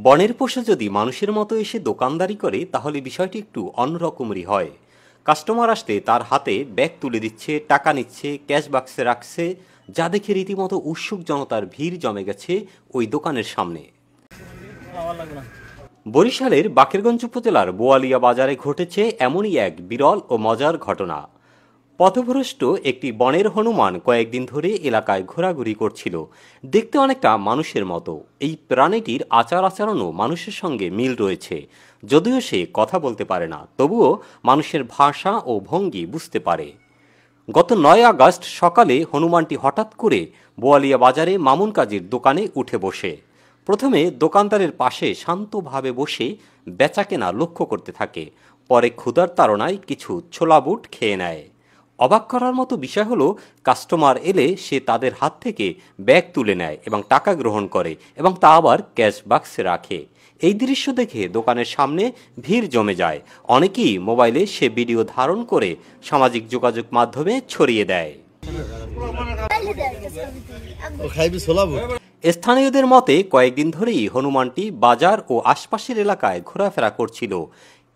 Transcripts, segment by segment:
বনের পশু যদি মানুষের মতো এসে দোকানদারি করে তাহলে বিষয়টি একটু অন্যরকমেরই হয়। কাস্টমার আসলে তার হাতে ব্যাগ তুলে দিচ্ছে, টাকা নিচ্ছে, ক্যাশ বাক্সে রাখছে, যা দেখে রীতিমতো উৎসুক জনতার ভিড় জমে গেছে ওই দোকানের সামনে। বরিশালের বাকেরগঞ্জ উপজেলার বোয়ালিয়া বাজারে ঘটেছে এমনই এক বিরল ও মজার ঘটনা। পথভ্রষ্ট একটি বনের হনুমান কয়েকদিন ধরে এলাকায় ঘোরাঘুরি করছিল। দেখতে অনেকটা মানুষের মতো। এই প্রাণীটির আচার আচরণও মানুষের সঙ্গে মিল রয়েছে। যদিও সে কথা বলতে পারে না, তবুও মানুষের ভাষা ও ভঙ্গি বুঝতে পারে। গত ৯ আগস্ট সকালে হনুমানটি হঠাৎ করে বোয়ালিয়া বাজারে মামুন কাজীর দোকানে উঠে বসে। প্রথমে দোকানদারের পাশে শান্তভাবে বসে বেচাকেনা লক্ষ্য করতে থাকে। পরে ক্ষুধার তাড়নায় কিছু ছোলা বুট খেয়ে নেয়। অবাক করার মতো বিষয় হলো, কাস্টমার এলে সে তাদের হাত থেকে ব্যাগ তুলে নেয় এবং টাকা গ্রহণ করে এবং তা আবার ক্যাশ বাক্সে রাখে। এই দৃশ্য দেখে দোকানের সামনে ভিড় জমে যায়। অনেকেই মোবাইলে সে ভিডিও ধারণ করে সামাজিক যোগাযোগ মাধ্যমে ছড়িয়ে দেয়। স্থানীয়দের মতে কয়েকদিন ধরেই হনুমানটি বাজার ও আশপাশের এলাকায় ঘোরাফেরা করছিল।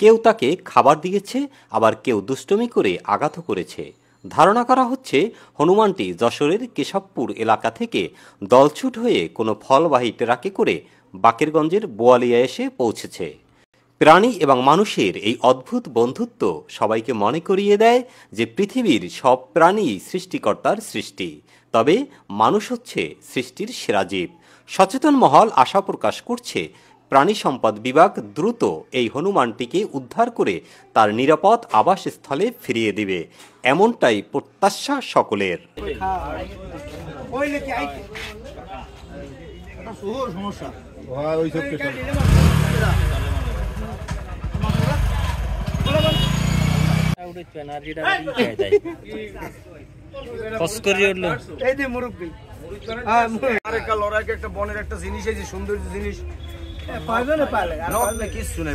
কেউ তাকে খাবার দিয়েছে, আবার কেউ দুষ্টুমি করে আঘাতও করেছে। ধারণা করা হচ্ছে হনুমানটি যশোরের কেশবপুর এলাকা থেকে দলছুট হয়ে কোনো ফলবাহী ট্রাকে করে বাকেরগঞ্জের বোয়ালিয়া এসে পৌঁছেছে। প্রাণী এবং মানুষের এই অদ্ভুত বন্ধুত্ব সবাইকে মনে করিয়ে দেয় যে পৃথিবীর সব প্রাণী সৃষ্টিকর্তার সৃষ্টি, তবে মানুষ হচ্ছে সৃষ্টির সেরা জীব। সচেতন মহল আশা প্রকাশ করছে প্রাণী সম্পদ বিভাগ দ্রুত এই হনুমানটিকে উদ্ধার করে তার নিরাপদ আবাসস্থলে ফিরিয়ে দিবে, এমনটাই প্রত্যাশা সকলের। বনের একটা জিনিস, এই যে সৌন্দর্য জিনিস কিছু নাই।